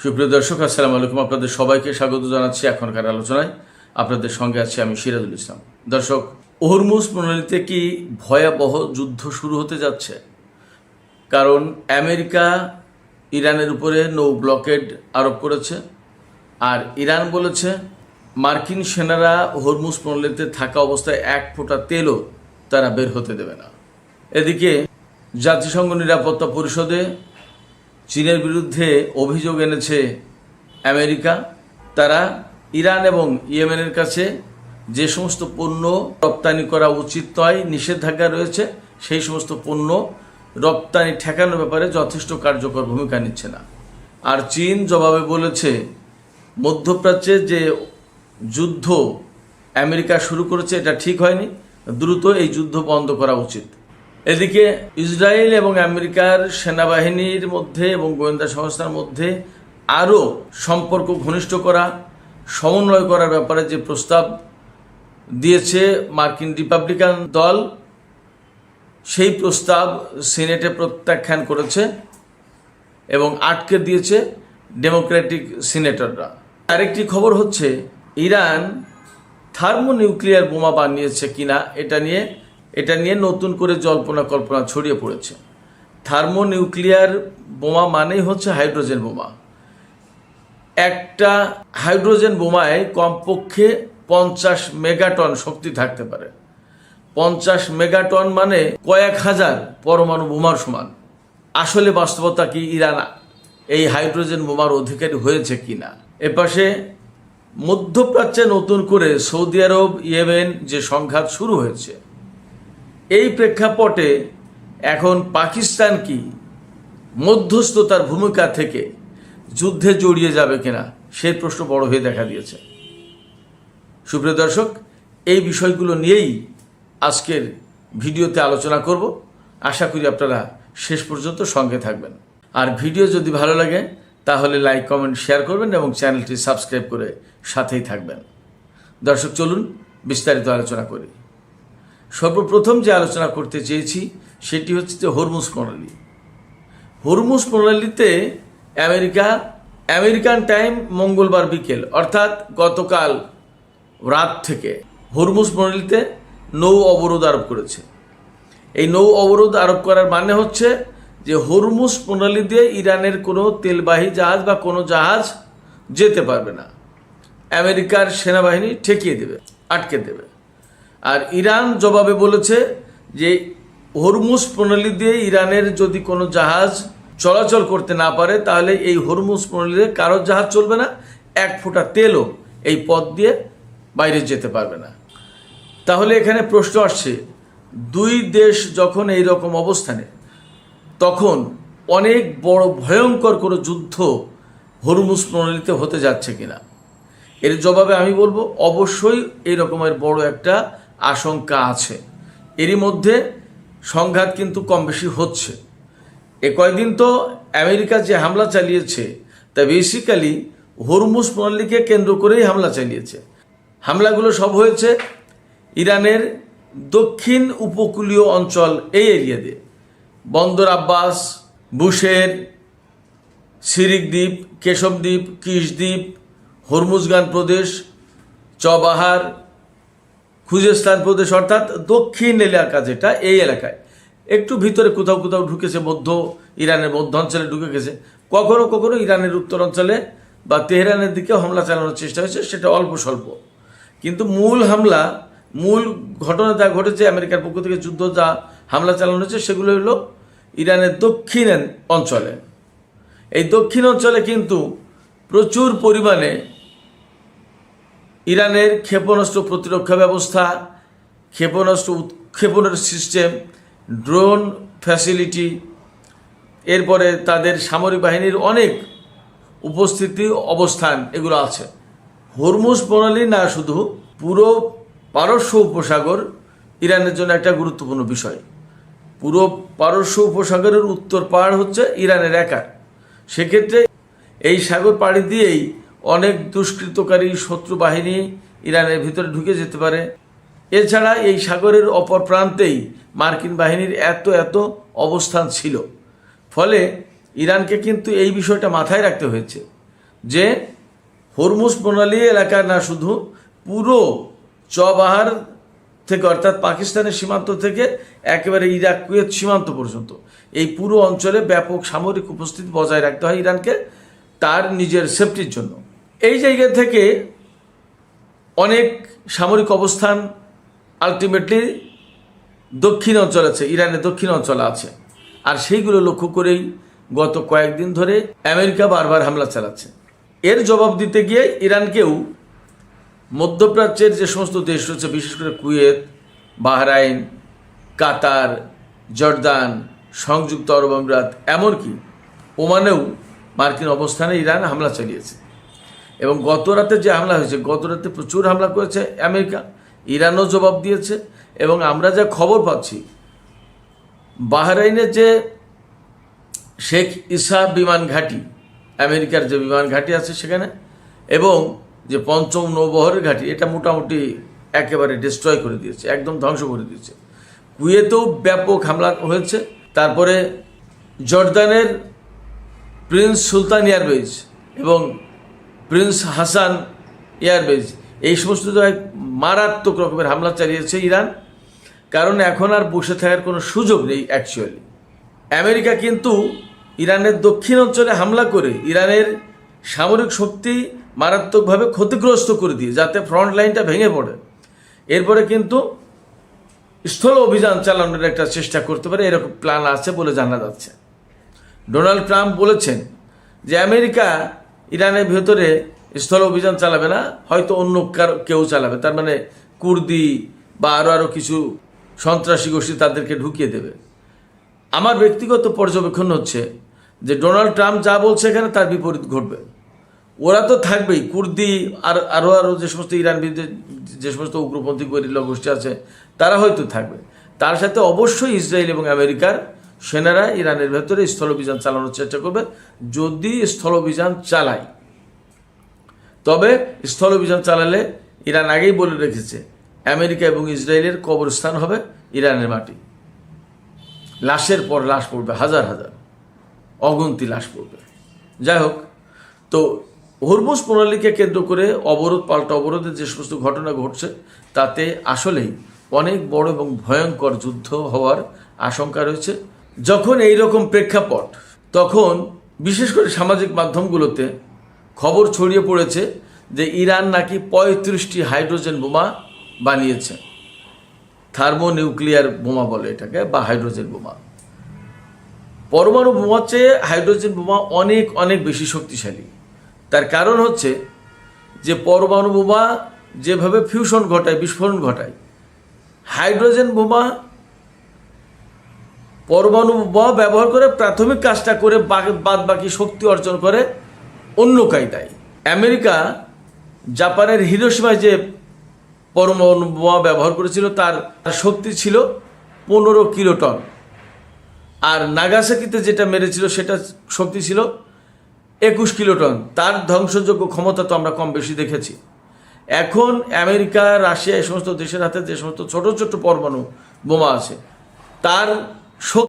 সুপ্রিয় দর্শক, আসসালামু আলাইকুম। আপনাদের সবাইকে স্বাগত জানাচ্ছি এখনকার আলোচনায়। আপনাদের সঙ্গে আছি আমি সিরাজুল ইসলাম। দর্শক, হরমুজ প্রণালীতে কি ভয়াবহ যুদ্ধ শুরু হতে যাচ্ছে? কারণ আমেরিকা ইরানের উপরে নৌ ব্লকেড আরোপ করেছে, আর ইরান বলেছে মার্কিন সেনারা হরমুজ প্রণালীতে থাকা অবস্থায় এক ফোঁটা তেলও তারা বের হতে দেবে না। এদিকে জাতিসংঘ নিরাপত্তা পরিষদে চীনের বিরুদ্ধে অভিযোগ এনেছে আমেরিকা। তারা ইরান এবং ইয়েমেনের কাছে যে সমস্ত পণ্য রপ্তানি করা উচিত নয়, নিষেধাজ্ঞা রয়েছে, সেই সমস্ত পণ্য রপ্তানি ঠেকানোর ব্যাপারে যথেষ্ট কার্যকর ভূমিকা নিচ্ছে না। আর চীন জবাবে বলেছে মধ্যপ্রাচ্যে যে যুদ্ধ আমেরিকা শুরু করেছে এটা ঠিক হয়নি, দ্রুত এই যুদ্ধ বন্ধ করা উচিত। এদিকে ইসরায়েল এবং আমেরিকার সেনাবাহিনীর মধ্যে এবং গোয়েন্দা সংস্থার মধ্যে আরও সম্পর্ক ঘনিষ্ঠ করা, সমন্বয় করার ব্যাপারে যে প্রস্তাব দিয়েছে মার্কিন রিপাবলিকান দল, সেই প্রস্তাব সিনেটে প্রত্যাখ্যান করেছে এবং আটকে দিয়েছে ডেমোক্রেটিক সিনেটররা। আরেকটি খবর হচ্ছে ইরান থার্মোনিউক্লিয়ার বোমা বানিয়েছে কিনা এটা নিয়ে নতুন করে জল্পনা কল্পনা ছড়িয়ে পড়েছে। থার্মোনিউক্লিয়ার বোমা মানেই হচ্ছে হাইড্রোজেন বোমা। একটা হাইড্রোজেন বোমায় কমপক্ষে 50 মেগাটন শক্তি থাকতে পারে। 50 মেগাটন মানে কয়েক হাজার পরমাণু বোমার সমান। আসলে বাস্তবতা কি ইরান এই হাইড্রোজেন বোমার অধিকারী হয়েছে কিনা? এপাশে মধ্যপ্রাচ্যে নতুন করে সৌদি আরব, ইয়েমেন যে সংঘাত শুরু হয়েছে, এই প্রেক্ষাপটে এখন পাকিস্তান কি মধ্যস্থতার ভূমিকা থেকে যুদ্ধে জড়িয়ে যাবে কিনা সেই প্রশ্ন বড় হয়ে দেখা দিয়েছে। সুপ্রিয় দর্শক, এই বিষয়গুলো নিয়েই আজকের ভিডিওতে আলোচনা করব। আশা করি আপনারা শেষ পর্যন্ত সঙ্গে থাকবেন। আর ভিডিও যদি ভালো লাগে তাহলে লাইক, কমেন্ট, শেয়ার করবেন এবং চ্যানেলটি সাবস্ক্রাইব করে সাথেই থাকবেন। দর্শক, চলুন বিস্তারিত আলোচনা করি। সর্বপ্রথম যে আলোচনা করতে চেয়েছি সেটি হচ্ছে যে হরমুজ প্রণালী। হরমুজ প্রণালীতে আমেরিকান টাইম মঙ্গলবার বিকেল অর্থাৎ গতকাল রাত থেকে হরমুজ প্রণালীতে নৌ অবরোধ আরোপ করেছে। এই নৌ অবরোধ আরোপ করার মানে হচ্ছে যে হরমুজ প্রণালী দিয়ে ইরানের কোনো তেলবাহী জাহাজ বা কোনো জাহাজ যেতে পারবে না। আমেরিকার সেনাবাহিনী ঠেকিয়ে দেবে, আটকে দেবে। আর ইরান জবাবে বলেছে যে হরমুজ প্রণালী দিয়ে ইরানের যদি কোনো জাহাজ চলাচল করতে না পারে তাহলে এই হরমুজ প্রণালীতে কারো জাহাজ চলবে না, এক ফোঁটা তেলও এই পথ দিয়ে বাইরে যেতে পারবে না। তাহলে এখানে প্রশ্ন আসছে, দুই দেশ যখন এই রকম অবস্থানে, তখন অনেক বড় ভয়ঙ্কর কোনো যুদ্ধ হরমুজ প্রণালীতে হতে যাচ্ছে কিনা? এর জবাবে আমি বলবো অবশ্যই এই রকমের বড় একটা আশঙ্কা আছে। এরই মধ্যে সংঘাত কিন্তু কম বেশি হচ্ছে। এ কয়েকদিন তো আমেরিকা যে হামলা চালিয়েছে তা বেসিক্যালি হরমুজ প্রণালীকে কেন্দ্র করেই হামলা চালিয়েছে। হামলাগুলো সব হয়েছে ইরানের দক্ষিণ উপকূলীয় অঞ্চল, এই এরিয়াতে বন্দর আব্বাস, বুশের, সিরিক দ্বীপ, কেশব দ্বীপ, কিশ দ্বীপ, হরমুজগান প্রদেশ, চবাহার, খুজেস্তান প্রদেশ, অর্থাৎ দক্ষিণ এলাকা যেটা, এই এলাকায় একটু ভিতরে কোথাও কোথাও ঢুকেছে, ইরানের মধ্য অঞ্চলে ঢুকে গেছে। কখনো কখনো ইরানের উত্তর অঞ্চলে বা তেহরানের দিকে হামলা চালানোর চেষ্টা হয়েছে, সেটা অল্প স্বল্প। কিন্তু মূল ঘটনা যা ঘটেছে, আমেরিকার পক্ষ থেকে যুদ্ধ যা হামলা চালানো হয়েছে, সেগুলো হলো ইরানের দক্ষিণ অঞ্চলে। এই দক্ষিণ অঞ্চলে কিন্তু প্রচুর পরিমাণে ইরানের ক্ষেপণাস্ত্র প্রতিরক্ষা ব্যবস্থা, ক্ষেপণাস্ত্র উৎক্ষেপণের সিস্টেম, ড্রোন ফ্যাসিলিটি, এরপরে তাদের সামরিক বাহিনীর অনেক উপস্থিতি, অবস্থান, এগুলো আছে। হরমুজ প্রণালী না, শুধু পুরো পারস্য উপসাগর ইরানের জন্য একটা গুরুত্বপূর্ণ বিষয়। পুরো পারস্য উপসাগরের উত্তর পাড় হচ্ছে ইরানের একার। সেক্ষেত্রে এই সাগর পাড়ি দিয়েই অনেক দুষ্কৃতকারী শত্রু বাহিনী ইরানের ভিতরে ঢুকে যেতে পারে। এছাড়া এই সাগরের অপর প্রান্তেই মার্কিন বাহিনীর এত অবস্থান ছিল। ফলে ইরানকে কিন্তু এই বিষয়টা মাথায় রাখতে হয়েছে যে হরমুজ প্রণালী এলাকার না, শুধু পুরো চবাহার থেকে অর্থাৎ পাকিস্তানের সীমান্ত থেকে একেবারে ইরাক কুয়েত সীমান্ত পর্যন্ত এই পুরো অঞ্চলে ব্যাপক সামরিক উপস্থিতি বজায় রাখতে হয় ইরানকে তার নিজের সেফটির জন্য। এই জায়গা থেকে অনেক সামরিক অবস্থান আলটিমেটলি দক্ষিণ অঞ্চল আছে, ইরানের দক্ষিণ অঞ্চলে আছে। আর সেইগুলো লক্ষ্য করেই গত কয়েকদিন ধরে আমেরিকা বারবার হামলা চালাচ্ছে। এর জবাব দিতে গিয়ে ইরানকেও মধ্যপ্রাচ্যের যে সমস্ত দেশ রয়েছে, বিশেষ করে কুয়েত, বাহরাইন, কাতার, জর্দান, সংযুক্ত আরব আমিরাত, এমনকি ওমানেও মার্কিন অবস্থানে ইরান হামলা চালিয়েছে। এবং গত রাতে যে হামলা হয়েছে, গত রাতে প্রচুর হামলা করেছে আমেরিকা, ইরানও জবাব দিয়েছে। এবং আমরা যা খবর পাচ্ছি, বাহরাইনের যে শেখ ইসা বিমান ঘাঁটি, আমেরিকার যে বিমান ঘাঁটি আছে সেখানে, এবং যে পঞ্চম নৌবহরের ঘাঁটি, এটা মোটামুটি একেবারে ডিস্ট্রয় করে দিয়েছে, একদম ধ্বংস করে দিয়েছে। কুয়েতেও ব্যাপক হামলা হয়েছে। তারপরে জর্দানের প্রিন্স সুলতান এয়ারবেজ এবং প্রিন্স হাসান এয়ারবেজ, এই সমস্ত জায়গায় মারাত্মক রকমের হামলা চালিয়েছে ইরান। কারণ এখন আর বসে থাকার কোনো সুযোগ নেই অ্যাকচুয়ালি। আমেরিকা কিন্তু ইরানের দক্ষিণ অঞ্চলে হামলা করে ইরানের সামরিক শক্তি মারাত্মকভাবে ক্ষতিগ্রস্ত করে দিয়ে, যাতে ফ্রন্ট লাইনটা ভেঙে পড়ে, এরপরে কিন্তু স্থল অভিযান চালানোর একটা চেষ্টা করতে পারে, এরকম প্ল্যান আছে বলে জানা যাচ্ছে। ডোনাল্ড ট্রাম্প বলেছেন যে আমেরিকা ইরানের ভেতরে স্থল অভিযান চালাবে না, হয়তো অন্য কেউ চালাবে, তার মানে কুর্দি বা আরও কিছু সন্ত্রাসী গোষ্ঠী তাদেরকে ঢুকিয়ে দেবে। আমার ব্যক্তিগত পর্যবেক্ষণ হচ্ছে যে ডোনাল্ড ট্রাম্প যা বলছে এখানে তার বিপরীত ঘটবে। ওরা তো থাকবেই, কুর্দি আর আরও যে সমস্ত ইরান বিরুদ্ধে যে সমস্ত উগ্রপন্থী গেরিলা গোষ্ঠী আছে তারা হয়তো থাকবে। তার সাথে অবশ্যই ইসরায়েল এবং আমেরিকার সেনারা ইরানের ভেতরে স্থল অভিযান চালানোর চেষ্টা করবে। যদি স্থল অভিযান চালায়, তবে স্থল অভিযান চালালে ইরান আগেই বলে রেখেছে আমেরিকা এবং ইসরায়েলের কবরস্থান হবে ইরানের মাটি। লাশের পর লাশ পড়বে, হাজার হাজার অগুন্তি লাশ পড়বে। যাই হোক, তো হরমুজ প্রণালীকে কেন্দ্র করে অবরোধ পাল্টা অবরোধের যে সমস্ত ঘটনা ঘটছে, তাতে আসলেই অনেক বড় এবং ভয়ঙ্কর যুদ্ধ হওয়ার আশঙ্কা রয়েছে। যখন এই রকম প্রেক্ষাপট, তখন বিশেষ করে সামাজিক মাধ্যমগুলোতে খবর ছড়িয়ে পড়েছে যে ইরান নাকি 35টি হাইড্রোজেন বোমা বানিয়েছে। থার্মোনিউক্লিয়ার বোমা বলে এটাকে, বা হাইড্রোজেন বোমা। পরমাণু বোমার চেয়ে হাইড্রোজেন বোমা অনেক অনেক বেশি শক্তিশালী। তার কারণ হচ্ছে যে পরমাণু বোমা যেভাবে ফিউশন ঘটায়, বিস্ফোরণ ঘটায়, হাইড্রোজেন বোমা পরমাণু বোমা ব্যবহার করে প্রাথমিক কাজটা করে বাদ বাকি শক্তি অর্জন করে অন্য কায়দায়। আমেরিকা জাপানের হিরোশিমায় যে পরমাণু বোমা ব্যবহার করেছিল তার শক্তি ছিল 15 কিলোটন, আর নাগাসাকিতে যেটা মেরেছিল সেটা শক্তি ছিল 21 কিলোটন। তার ধ্বংসযোগ্য ক্ষমতা তো আমরা কম বেশি দেখেছি। এখন আমেরিকা, রাশিয়া, এই সমস্ত দেশের হাতে যে সমস্ত ছোট ছোট পরমাণু বোমা আছে, তার